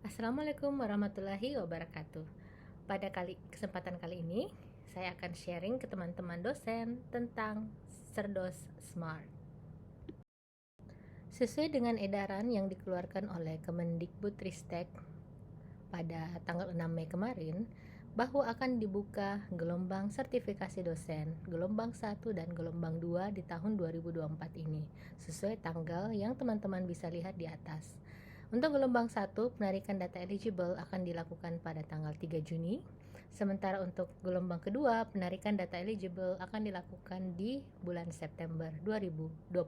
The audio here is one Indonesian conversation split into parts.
Assalamualaikum warahmatullahi wabarakatuh. Pada kesempatan kali ini, saya akan sharing ke teman-teman dosen tentang Cerdos Smart. Sesuai dengan edaran yang dikeluarkan oleh Kemendikbudristek pada tanggal 6 Mei kemarin, bahwa akan dibuka gelombang sertifikasi dosen, gelombang 1 dan gelombang 2 di tahun 2024 ini, sesuai tanggal yang teman-teman bisa lihat di atas. Untuk gelombang 1, penarikan data eligible akan dilakukan pada tanggal 3 Juni. Sementara untuk gelombang kedua, penarikan data eligible akan dilakukan di bulan September 2024.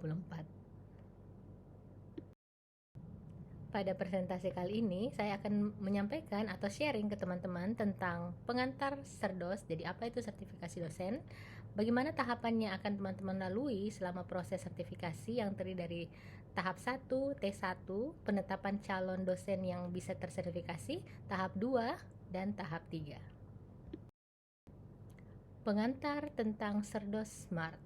Pada presentasi kali ini, saya akan menyampaikan atau sharing ke teman-teman tentang pengantar Cerdos. Jadi apa itu sertifikasi dosen? Bagaimana tahapannya akan teman-teman lalui selama proses sertifikasi yang terdiri dari tahap 1, T1, penetapan calon dosen yang bisa tersertifikasi, tahap 2, dan tahap 3. Pengantar tentang Cerdos Smart.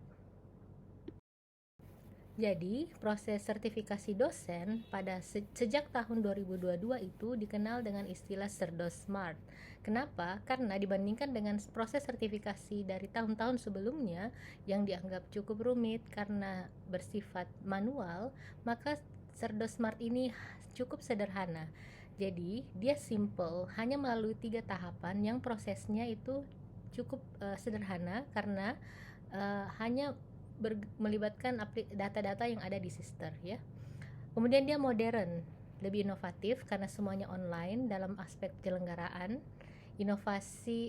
Jadi, proses sertifikasi dosen pada sejak tahun 2022 itu dikenal dengan istilah Cerdos Smart. Kenapa? Karena dibandingkan dengan proses sertifikasi dari tahun-tahun sebelumnya yang dianggap cukup rumit karena bersifat manual, maka Cerdos Smart ini cukup sederhana. Jadi, dia simple, hanya melalui 3 tahapan yang prosesnya itu cukup sederhana karena hanya melibatkan data-data yang ada di Sister ya. Kemudian dia modern, lebih inovatif karena semuanya online dalam aspek penyelenggaraan,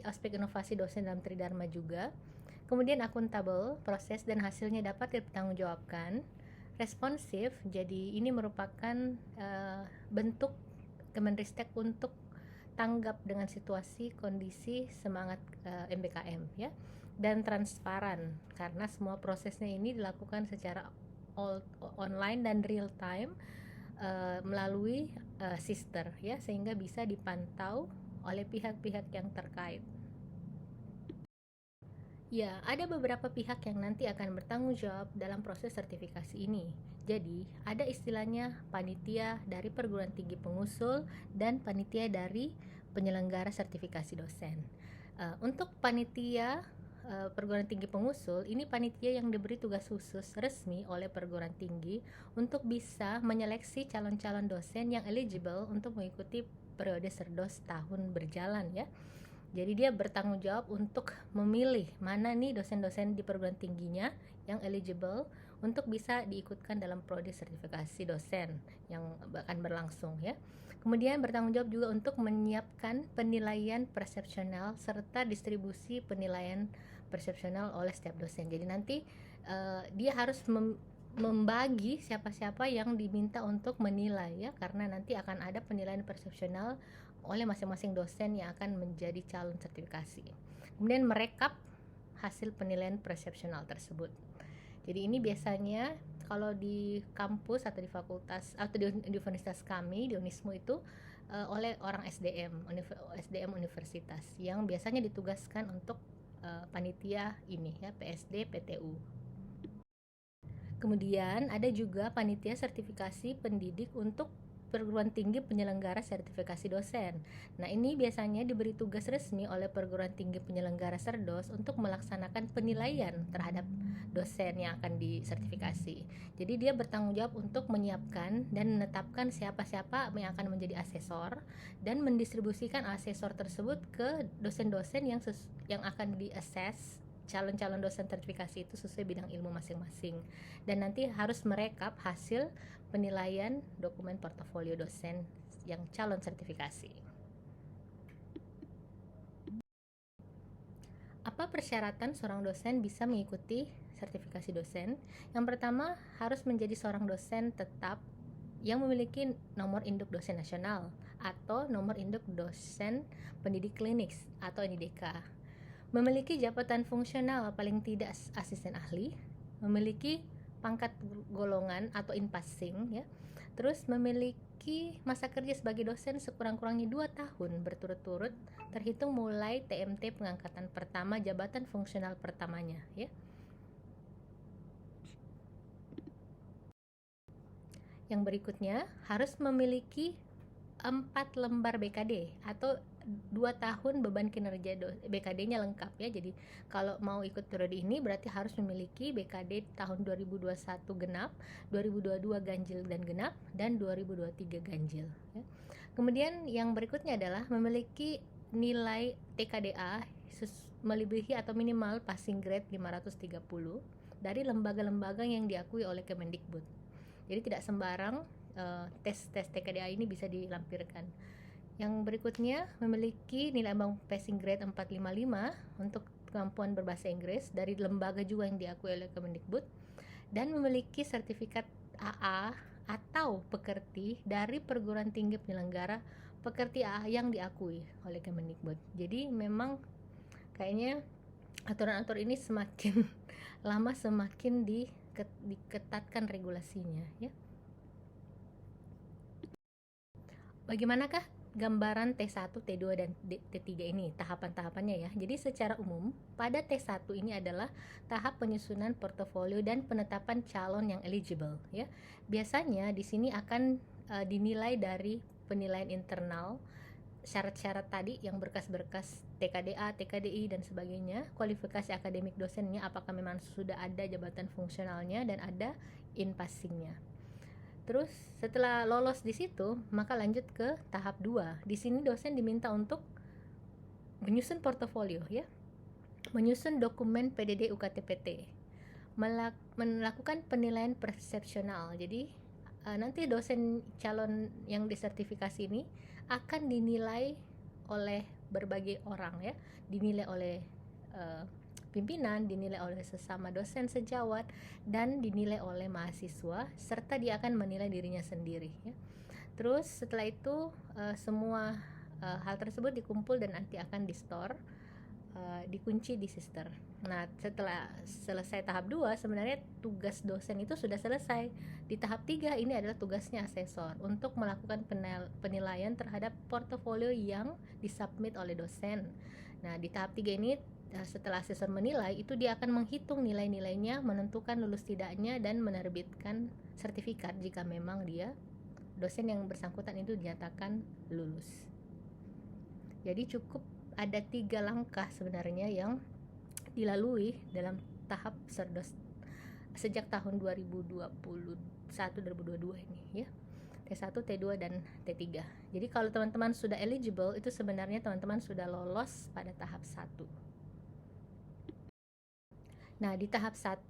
aspek inovasi dosen dalam Tridharma juga. Kemudian akuntabel, proses dan hasilnya dapat dipertanggungjawabkan. Responsif, jadi ini merupakan bentuk Kemenristek untuk tanggap dengan situasi, kondisi, semangat MBKM ya. Dan transparan karena semua prosesnya ini dilakukan secara online dan real time melalui Sister ya, sehingga bisa dipantau oleh pihak-pihak yang terkait. Ya, ada beberapa pihak yang nanti akan bertanggung jawab dalam proses sertifikasi ini. Jadi, ada istilahnya panitia dari perguruan tinggi pengusul dan panitia dari penyelenggara sertifikasi dosen. Untuk panitia perguruan tinggi pengusul, ini panitia yang diberi tugas khusus resmi oleh perguruan tinggi untuk bisa menyeleksi calon-calon dosen yang eligible untuk mengikuti periode Cerdos tahun berjalan ya. Jadi dia bertanggung jawab untuk memilih mana nih dosen-dosen di perguruan tingginya yang eligible untuk bisa diikutkan dalam prodi sertifikasi dosen yang akan berlangsung ya. Kemudian bertanggung jawab juga untuk menyiapkan penilaian persepsional serta distribusi penilaian persepsional oleh setiap dosen. Jadi nanti dia harus membagi siapa-siapa yang diminta untuk menilai ya, karena nanti akan ada penilaian persepsional oleh masing-masing dosen yang akan menjadi calon sertifikasi. Kemudian merekap hasil penilaian persepsional tersebut. Jadi ini biasanya kalau di kampus atau di fakultas atau di universitas kami di Unismu itu oleh orang SDM universitas yang biasanya ditugaskan untuk panitia ini ya, PSD PTU. Kemudian ada juga panitia sertifikasi pendidik untuk perguruan tinggi penyelenggara sertifikasi dosen. Nah, ini biasanya diberi tugas resmi oleh perguruan tinggi penyelenggara Cerdos untuk melaksanakan penilaian terhadap dosen yang akan disertifikasi. Jadi dia bertanggung jawab untuk menyiapkan dan menetapkan siapa-siapa yang akan menjadi asesor dan mendistribusikan asesor tersebut ke dosen-dosen yang akan di-assess calon-calon dosen sertifikasi itu sesuai bidang ilmu masing-masing, dan nanti harus merekap hasil penilaian dokumen portofolio dosen yang calon sertifikasi. Apa persyaratan seorang dosen bisa mengikuti sertifikasi dosen? Yang pertama, harus menjadi seorang dosen tetap yang memiliki nomor induk dosen nasional atau nomor induk dosen pendidik klinik atau NIDK. Memiliki jabatan fungsional paling tidak asisten ahli, memiliki pangkat golongan atau in-passing ya. Terus memiliki masa kerja sebagai dosen sekurang-kurangnya 2 tahun berturut-turut terhitung mulai TMT pengangkatan pertama jabatan fungsional pertamanya ya. Yang berikutnya harus memiliki 4 lembar BKD atau 2 tahun beban kinerja BKD-nya lengkap ya. Jadi kalau mau ikut periode ini berarti harus memiliki BKD tahun 2021 genap, 2022 ganjil dan genap, dan 2023 ganjil ya. Kemudian yang berikutnya adalah memiliki nilai TKDA melebihi atau minimal passing grade 530 dari lembaga-lembaga yang diakui oleh Kemendikbud. Jadi tidak sembarang tes TKDA ini bisa dilampirkan. Yang berikutnya memiliki nilai ambang passing grade 455 untuk kemampuan berbahasa Inggris dari lembaga juga yang diakui oleh Kemendikbud, dan memiliki sertifikat AA atau pekerti dari perguruan tinggi penyelenggara pekerti AA yang diakui oleh Kemendikbud. Jadi memang kayaknya aturan-aturan ini semakin lama semakin diketatkan regulasinya ya. Bagaimanakah gambaran T1, T2, dan T3 ini tahapan-tahapannya ya. Jadi secara umum pada T1 ini adalah tahap penyusunan portofolio dan penetapan calon yang eligible ya. Biasanya di sini akan dinilai dari penilaian internal, syarat-syarat tadi yang berkas-berkas TKDA, TKDI dan sebagainya, kualifikasi akademik dosennya apakah memang sudah ada jabatan fungsionalnya dan ada in passingnya. Terus setelah lolos di situ, maka lanjut ke tahap 2. Di sini dosen diminta untuk menyusun portofolio ya. Menyusun dokumen PDD UKT-PT. Melakukan penilaian persepsional. Jadi nanti dosen calon yang disertifikasi ini akan dinilai oleh berbagai orang ya. Dinilai oleh pimpinan, dinilai oleh sesama dosen sejawat, dan dinilai oleh mahasiswa, serta dia akan menilai dirinya sendiri ya. Terus setelah itu semua hal tersebut dikumpul dan nanti akan di-store, dikunci di sister. Nah setelah selesai tahap 2 sebenarnya tugas dosen itu sudah selesai. Di tahap 3 ini adalah tugasnya asesor untuk melakukan penilaian terhadap portofolio yang disubmit oleh dosen. Nah di tahap 3 ini setelah asesor menilai itu dia akan menghitung nilai-nilainya, menentukan lulus tidaknya, dan menerbitkan sertifikat jika memang dia dosen yang bersangkutan itu dinyatakan lulus. Jadi cukup ada 3 langkah sebenarnya yang dilalui dalam tahap serdos sejak tahun 2021-2022 ini ya. T1, T2, dan T3. Jadi kalau teman-teman sudah eligible itu sebenarnya teman-teman sudah lolos pada tahap 1. Nah, di tahap 1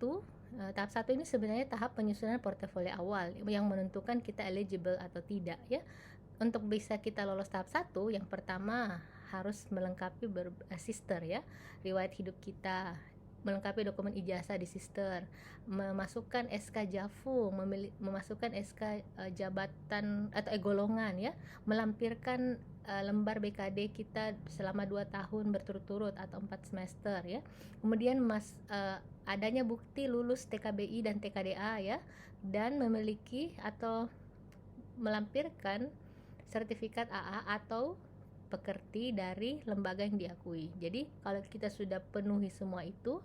ini sebenarnya tahap penyusunan portofolio awal yang menentukan kita eligible atau tidak ya. Untuk bisa kita lolos tahap 1, yang pertama harus melengkapi sister ya, riwayat hidup kita, melengkapi dokumen ijazah di sister, memasukkan SK Jafu, memasukkan SK jabatan atau golongan ya, melampirkan lembar BKD kita selama 2 tahun berturut-turut atau 4 semester ya. Kemudian adanya bukti lulus TKBI dan TKDA ya, dan memiliki atau melampirkan sertifikat AA atau pekerti dari lembaga yang diakui. Jadi kalau kita sudah penuhi semua itu,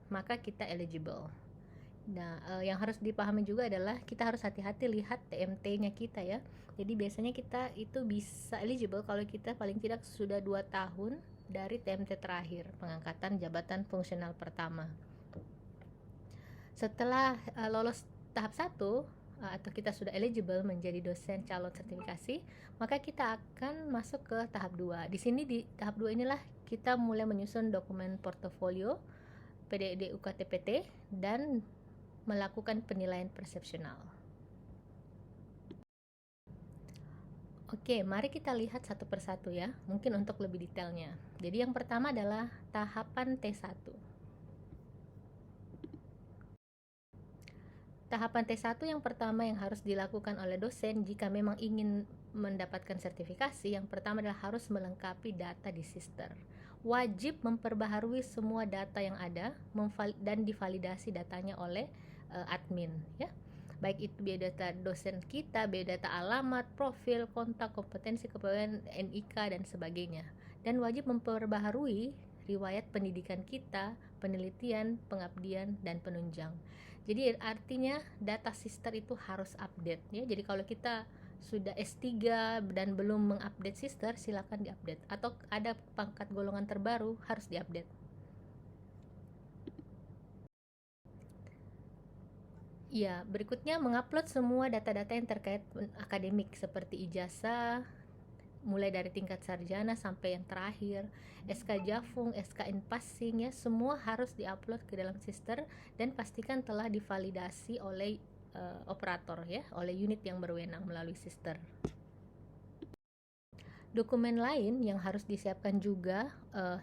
maka kita eligible. Nah, yang harus dipahami juga adalah kita harus hati-hati lihat TMT-nya kita ya. Jadi biasanya kita itu bisa eligible kalau kita paling tidak sudah 2 tahun dari TMT terakhir, pengangkatan jabatan fungsional pertama. Setelah lolos tahap 1 atau kita sudah eligible menjadi dosen calon sertifikasi, maka kita akan masuk ke tahap 2. Di sini di tahap 2 inilah kita mulai menyusun dokumen portofolio PDD UKT-PT dan melakukan penilaian persepsional. Oke, mari kita lihat satu persatu ya, mungkin untuk lebih detailnya. Jadi yang pertama adalah tahapan T1. Tahapan T1 yang pertama yang harus dilakukan oleh dosen jika memang ingin mendapatkan sertifikasi, yang pertama adalah harus melengkapi data di sister. Wajib memperbaharui semua data yang ada dan divalidasi datanya oleh admin ya. Baik itu biodata dosen kita, biodata alamat, profil, kontak, kompetensi, kepegawaian, NIK dan sebagainya. Dan wajib memperbaharui riwayat pendidikan kita, penelitian, pengabdian, dan penunjang. Jadi artinya data sister itu harus update ya. Jadi kalau kita sudah S3 dan belum mengupdate sister, silakan diupdate, atau ada pangkat golongan terbaru harus diupdate. Ya, berikutnya mengupload semua data-data yang terkait akademik seperti ijazah, mulai dari tingkat sarjana sampai yang terakhir, SK Jafung, SK Passing ya, semua harus diupload ke dalam sister dan pastikan telah divalidasi oleh operator ya, oleh unit yang berwenang melalui sister. Dokumen lain yang harus disiapkan juga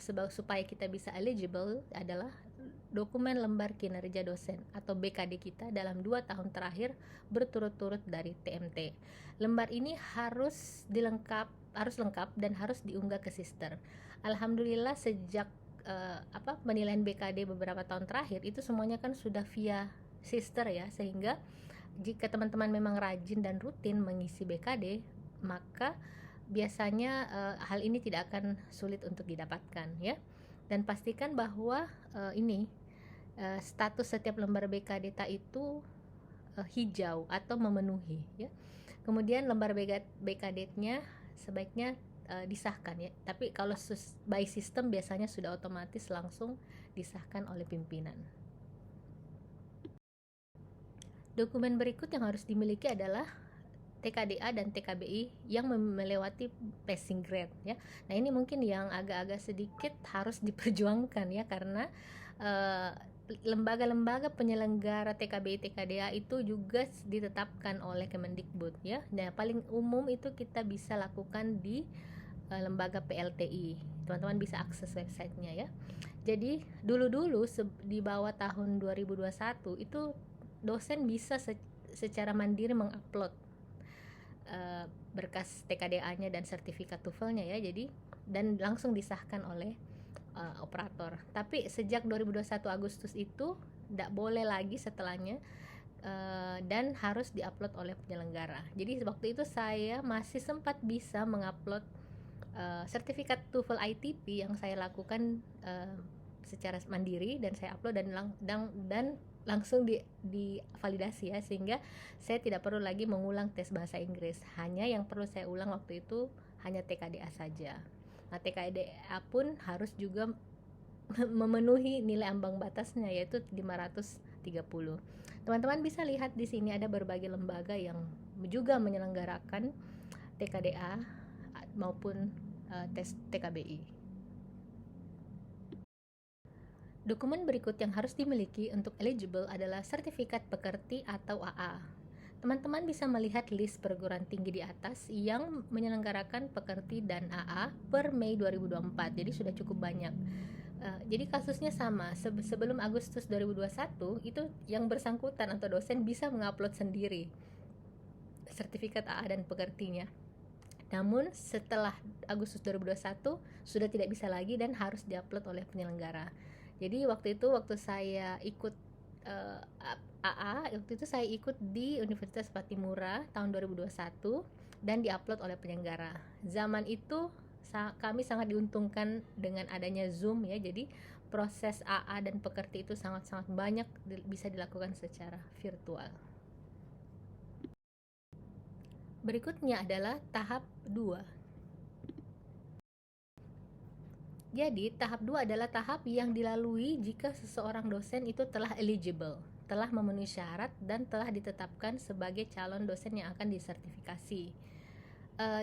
supaya kita bisa eligible adalah dokumen lembar kinerja dosen atau BKD kita dalam 2 tahun terakhir berturut-turut dari TMT. Lembar ini harus lengkap dan harus diunggah ke sister. Alhamdulillah sejak penilaian BKD beberapa tahun terakhir itu semuanya kan sudah via sister ya, sehingga jika teman-teman memang rajin dan rutin mengisi BKD, maka biasanya hal ini tidak akan sulit untuk didapatkan ya. Dan pastikan bahwa status setiap lembar BKD itu hijau atau memenuhi ya. Kemudian lembar BKD-nya sebaiknya disahkan ya. Tapi kalau by system biasanya sudah otomatis langsung disahkan oleh pimpinan. Dokumen berikut yang harus dimiliki adalah TKDA dan TKBI yang melewati passing grade ya. Nah, ini mungkin yang agak-agak sedikit harus diperjuangkan ya, karena lembaga-lembaga penyelenggara TKBI TKDA itu juga ditetapkan oleh Kemendikbud ya. Nah, paling umum itu kita bisa lakukan di lembaga PLTI. Teman-teman bisa akses websitenya ya. Jadi dulu-dulu di bawah tahun 2021 itu dosen bisa secara mandiri mengupload berkas TKDA-nya dan sertifikat TOEFL-nya ya. Jadi dan langsung disahkan oleh operator. Tapi sejak 2021 Agustus itu tidak boleh lagi setelahnya, dan harus diupload oleh penyelenggara. Jadi waktu itu saya masih sempat bisa mengupload sertifikat TOEFL ITP yang saya lakukan secara mandiri, dan saya upload dan langsung divalidasi ya, sehingga saya tidak perlu lagi mengulang tes bahasa Inggris. Hanya yang perlu saya ulang waktu itu hanya TKDA saja. Nah, TKDA pun harus juga memenuhi nilai ambang batasnya, yaitu 530. Teman-teman bisa lihat di sini ada berbagai lembaga yang juga menyelenggarakan TKDA maupun tes TKBI. Dokumen berikut yang harus dimiliki untuk eligible adalah sertifikat pekerti atau AA. Teman-teman bisa melihat list perguruan tinggi di atas yang menyelenggarakan pekerti dan AA per Mei 2024, jadi sudah cukup banyak. Jadi kasusnya sama, sebelum Agustus 2021 itu yang bersangkutan atau dosen bisa mengupload sendiri sertifikat AA dan pekertinya. Namun setelah Agustus 2021 sudah tidak bisa lagi dan harus diupload oleh penyelenggara. Jadi waktu saya ikut AA, waktu itu saya ikut di Universitas Patimura tahun 2021 dan diupload oleh penyelenggara. Zaman itu kami sangat diuntungkan dengan adanya Zoom ya. Jadi proses AA dan pekerti itu sangat-sangat banyak bisa dilakukan secara virtual. Berikutnya adalah tahap 2. Jadi, tahap 2 adalah tahap yang dilalui jika seseorang dosen itu telah eligible, telah memenuhi syarat dan telah ditetapkan sebagai calon dosen yang akan disertifikasi.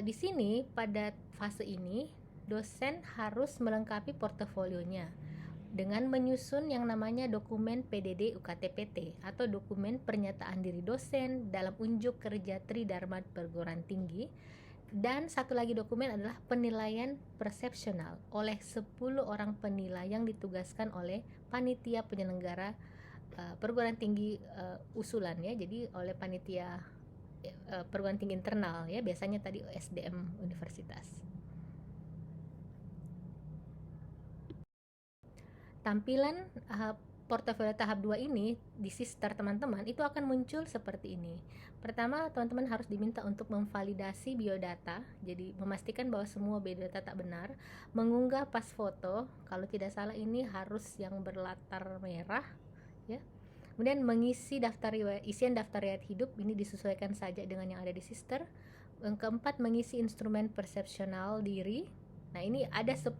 Di sini pada fase ini dosen harus melengkapi portofolionya dengan menyusun yang namanya dokumen PDD UKT-PT atau dokumen pernyataan diri dosen dalam unjuk kerja Tridharma Perguruan Tinggi. Dan satu lagi dokumen adalah penilaian persepsional oleh 10 orang penilai yang ditugaskan oleh panitia penyelenggara perguruan tinggi usulan ya. Jadi oleh panitia perguruan tinggi internal ya, biasanya tadi SDM universitas. Tampilan portofolio tahap 2 ini di sister teman-teman itu akan muncul seperti ini. Pertama, teman-teman harus diminta untuk memvalidasi biodata, jadi memastikan bahwa semua biodata tak benar, mengunggah pas foto, kalau tidak salah ini harus yang berlatar merah ya. Kemudian mengisi isian daftar riwayat hidup, ini disesuaikan saja dengan yang ada di sister. Yang keempat, mengisi instrumen persepsional diri. Nah, ini ada 10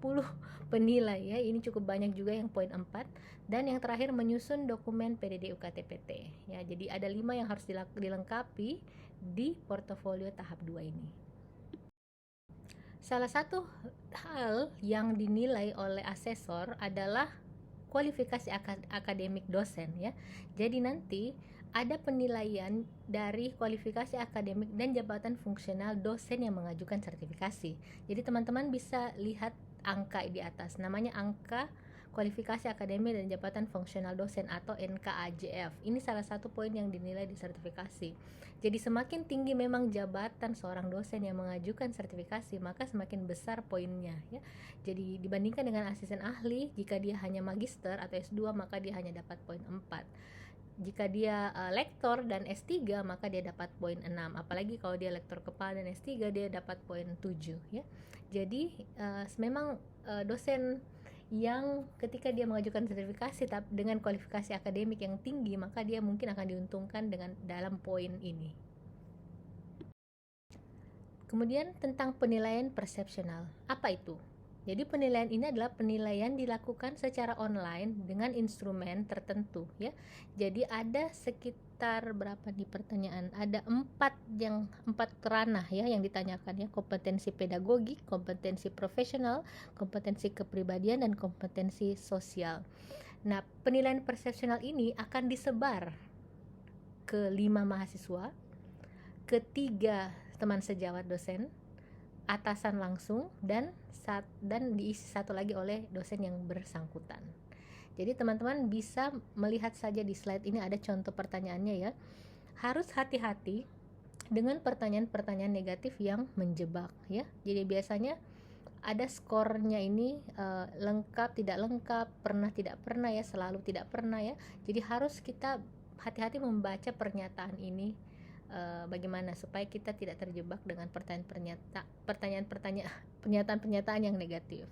penilai ya. Ini cukup banyak juga yang poin 4. Dan yang terakhir, menyusun dokumen PDD UKT-PT. Ya, jadi ada 5 yang harus dilengkapi di portofolio tahap 2 ini. Salah satu hal yang dinilai oleh asesor adalah kualifikasi akademik dosen ya. Jadi nanti ada penilaian dari kualifikasi akademik dan jabatan fungsional dosen yang mengajukan sertifikasi. Jadi teman-teman bisa lihat angka di atas, namanya angka kualifikasi akademik dan jabatan fungsional dosen atau NKAJF. Ini salah satu poin yang dinilai di sertifikasi. Jadi semakin tinggi memang jabatan seorang dosen yang mengajukan sertifikasi, maka semakin besar poinnya ya. Jadi dibandingkan dengan asisten ahli, jika dia hanya magister atau S2 maka dia hanya dapat poin 4. Jika dia lektor dan S3 maka dia dapat poin 6. Apalagi kalau dia lektor kepala dan S3 dia dapat poin 7 ya. Jadi memang dosen yang ketika dia mengajukan sertifikasi dengan kualifikasi akademik yang tinggi, maka dia mungkin akan diuntungkan dengan dalam poin ini. Kemudian tentang penilaian persepsional, apa itu? Jadi penilaian ini adalah penilaian dilakukan secara online dengan instrumen tertentu ya. Jadi ada sekitar berapa nih pertanyaan? Ada 4 ranah ya yang ditanyakan ya, kompetensi pedagogik, kompetensi profesional, kompetensi kepribadian dan kompetensi sosial. Nah, penilaian persepsional ini akan disebar ke 5 mahasiswa, ke 3 teman sejawat dosen, atasan langsung, dan diisi satu lagi oleh dosen yang bersangkutan. Jadi teman-teman bisa melihat saja di slide ini ada contoh pertanyaannya ya. Harus hati-hati dengan pertanyaan-pertanyaan negatif yang menjebak ya. Jadi biasanya ada skornya ini lengkap, tidak lengkap, pernah, tidak pernah ya, selalu, tidak pernah ya. Jadi harus kita hati-hati membaca pernyataan ini bagaimana supaya kita tidak terjebak dengan pernyataan-pernyataan yang negatif.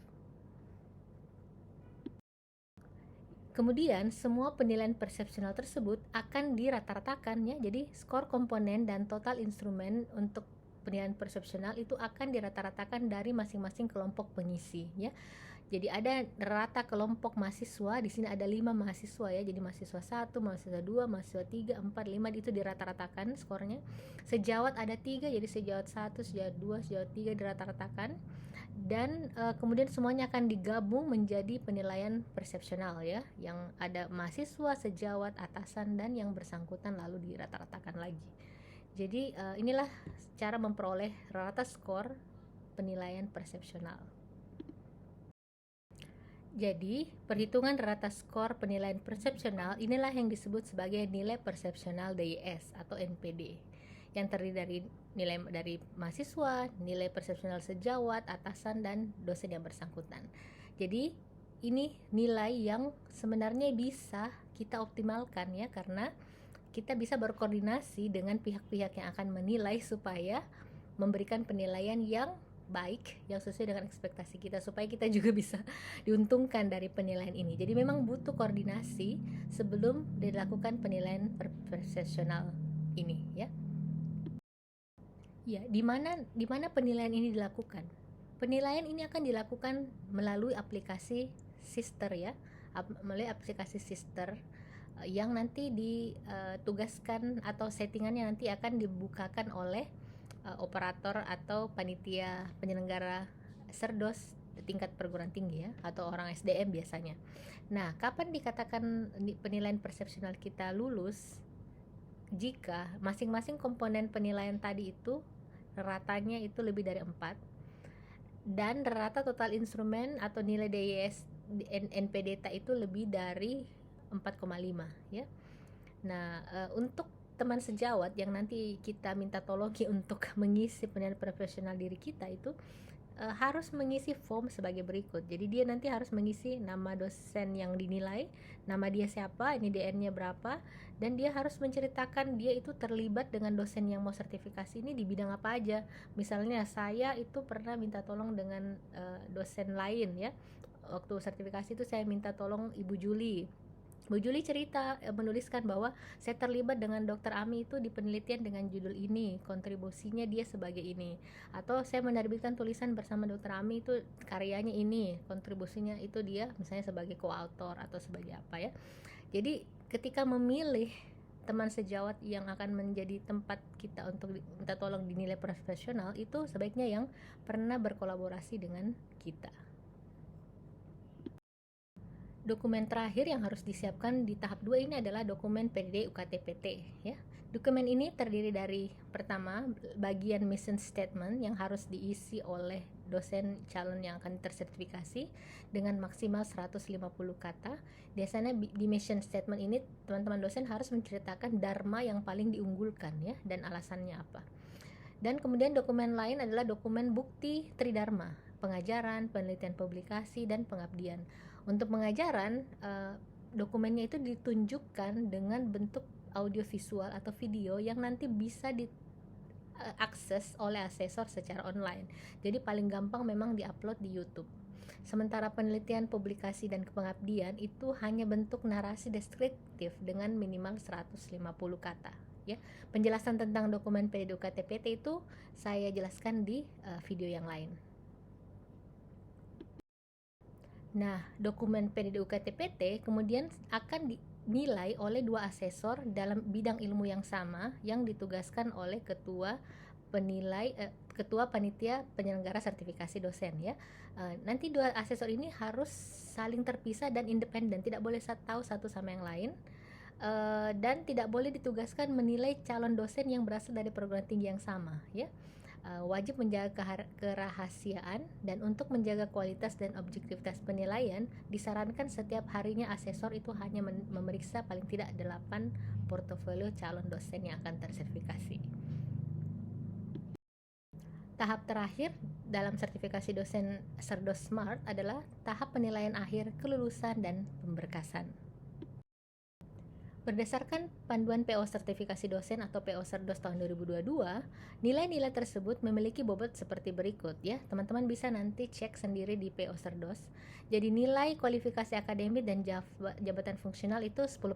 Kemudian semua penilaian persepsional tersebut akan dirata-ratakan ya. Jadi skor komponen dan total instrumen untuk penilaian persepsional itu akan dirata-ratakan dari masing-masing kelompok pengisi ya. Jadi ada rata kelompok mahasiswa, di sini ada 5 mahasiswa ya. Jadi mahasiswa 1, mahasiswa 2, mahasiswa 3, 4, 5 itu dirata-ratakan skornya. Sejawat ada 3, jadi sejawat 1, sejawat 2, sejawat 3 dirata-ratakan. Dan kemudian semuanya akan digabung menjadi penilaian persepsional ya, yang ada mahasiswa, sejawat, atasan, dan yang bersangkutan lalu dirata-ratakan lagi. Jadi inilah cara memperoleh rata skor penilaian persepsional. Jadi, perhitungan rata skor penilaian persepsional inilah yang disebut sebagai nilai persepsional DIS atau NPD, yang terdiri dari nilai dari mahasiswa, nilai persepsional sejawat, atasan, dan dosen yang bersangkutan. Jadi, ini nilai yang sebenarnya bisa kita optimalkan ya, karena kita bisa berkoordinasi dengan pihak-pihak yang akan menilai supaya memberikan penilaian yang baik, yang sesuai dengan ekspektasi kita, supaya kita juga bisa diuntungkan dari penilaian ini. Jadi memang butuh koordinasi sebelum dilakukan penilaian persepsional ini ya. Ya, di mana penilaian ini dilakukan? Penilaian ini akan dilakukan melalui aplikasi Sister ya, melalui aplikasi Sister yang nanti ditugaskan atau settingannya nanti akan dibukakan oleh operator atau panitia penyelenggara Serdos tingkat perguruan tinggi ya, atau orang SDM biasanya. Nah, kapan dikatakan penilaian persepsional kita lulus? Jika masing-masing komponen penilaian tadi itu ratanya itu lebih dari 4 dan rata total instrumen atau nilai DIS NPDTA itu lebih dari 4,5 ya. Nah, untuk teman sejawat yang nanti kita minta tolongi untuk mengisi penilaian profesional diri kita itu harus mengisi form sebagai berikut. Jadi dia nanti harus mengisi nama dosen yang dinilai, nama dia siapa, ini DN-nya berapa, dan dia harus menceritakan dia itu terlibat dengan dosen yang mau sertifikasi ini di bidang apa aja. Misalnya saya itu pernah minta tolong dengan dosen lain ya. Waktu sertifikasi itu saya minta tolong Ibu Juli Bu Juli cerita, menuliskan bahwa saya terlibat dengan Dr. Ami itu di penelitian dengan judul ini, kontribusinya dia sebagai ini. Atau saya menerbitkan tulisan bersama Dr. Ami itu karyanya ini, kontribusinya itu dia misalnya sebagai koautor atau sebagai apa ya. Jadi ketika memilih teman sejawat yang akan menjadi tempat kita untuk minta tolong dinilai profesional, itu sebaiknya yang pernah berkolaborasi dengan kita. Dokumen terakhir yang harus disiapkan di tahap 2 ini adalah dokumen PDD UKT-PT ya. Dokumen ini terdiri dari pertama bagian mission statement yang harus diisi oleh dosen calon yang akan tersertifikasi dengan maksimal 150 kata. Biasanya di mission statement ini teman-teman dosen harus menceritakan dharma yang paling diunggulkan ya dan alasannya apa. Dan kemudian dokumen lain adalah dokumen bukti tridharma, pengajaran, penelitian publikasi, dan pengabdian. Untuk pengajaran, dokumennya itu ditunjukkan dengan bentuk audiovisual atau video yang nanti bisa diakses oleh asesor secara online. Jadi paling gampang memang diupload di YouTube. Sementara penelitian, publikasi, dan pengabdian itu hanya bentuk narasi deskriptif dengan minimal 150 kata. Ya, penjelasan tentang dokumen PDD UKT-PT itu saya jelaskan di video yang lain. Nah, dokumen PDD UKT-PT kemudian akan dinilai oleh 2 asesor dalam bidang ilmu yang sama yang ditugaskan oleh ketua panitia penyelenggara sertifikasi dosen ya. Nanti 2 asesor ini harus saling terpisah dan independen, tidak boleh tahu satu sama yang lain. Dan tidak boleh ditugaskan menilai calon dosen yang berasal dari perguruan tinggi yang sama ya. Wajib menjaga kerahasiaan, dan untuk menjaga kualitas dan objektivitas penilaian disarankan setiap harinya asesor itu hanya memeriksa paling tidak 8 portofolio calon dosen yang akan tersertifikasi. Tahap terakhir dalam sertifikasi dosen Serdos Smart adalah tahap penilaian akhir kelulusan dan pemberkasan. Berdasarkan panduan PO sertifikasi dosen atau PO Serdos tahun 2022, nilai-nilai tersebut memiliki bobot seperti berikut ya. Teman-teman bisa nanti cek sendiri di PO Serdos. Jadi nilai kualifikasi akademik dan jabatan fungsional itu 10%,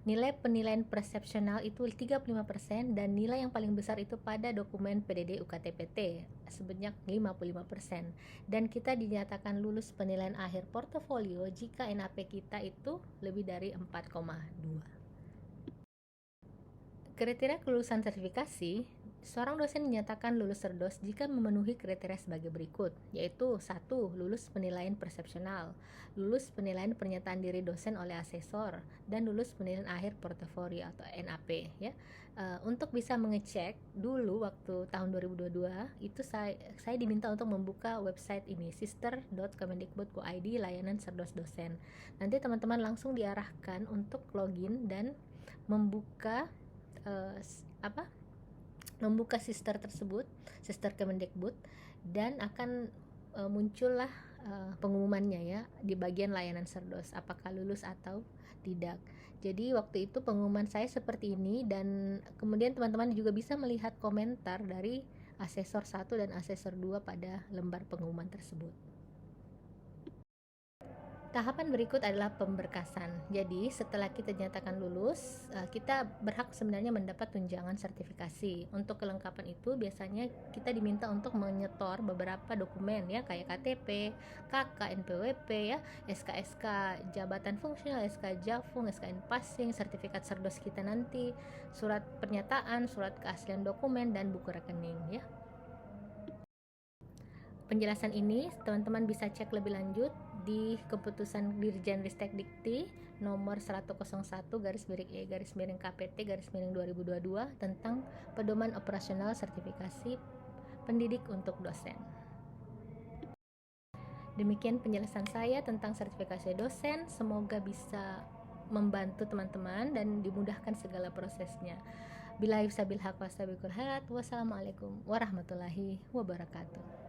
nilai penilaian persepsional itu 35%, dan nilai yang paling besar itu pada dokumen PDD UKT-PT sebanyak 55%. Dan kita dinyatakan lulus penilaian akhir portofolio jika NAP kita itu lebih dari 4,2. Kriteria kelulusan sertifikasi, seorang dosen dinyatakan lulus Serdos jika memenuhi kriteria sebagai berikut, yaitu 1. Lulus penilaian persepsional, lulus penilaian pernyataan diri dosen oleh asesor, dan lulus penilaian akhir portofolio atau NAP ya. Untuk bisa mengecek dulu waktu tahun 2022 itu saya diminta untuk membuka website ini, sister.kemendikbud.go.id layanan Serdos dosen. Nanti teman-teman langsung diarahkan untuk login dan membuka membuka sister tersebut, sister Kemendikbud, dan akan muncullah pengumumannya ya di bagian layanan Serdos apakah lulus atau tidak. Jadi waktu itu pengumuman saya seperti ini, dan kemudian teman-teman juga bisa melihat komentar dari asesor 1 dan asesor 2 pada lembar pengumuman tersebut. Tahapan berikut adalah pemberkasan. Jadi setelah kita dinyatakan lulus, kita berhak sebenarnya mendapat tunjangan sertifikasi. Untuk kelengkapan itu biasanya kita diminta untuk menyetor beberapa dokumen ya, kayak KTP, KK, NPWP ya, SK-SK jabatan fungsional, SK Jafung, SKN Passing, sertifikat Serdos kita nanti, surat pernyataan, surat keaslian dokumen, dan buku rekening ya. Penjelasan ini teman-teman bisa cek lebih lanjut di keputusan Dirjen Ristek Dikti nomor 101/E/KPT/2022 tentang pedoman operasional sertifikasi pendidik untuk dosen. Demikian penjelasan saya tentang sertifikasi dosen, semoga bisa membantu teman-teman dan dimudahkan segala prosesnya. Billahi sabil haq wassalamualaikum warahmatullahi wabarakatuh.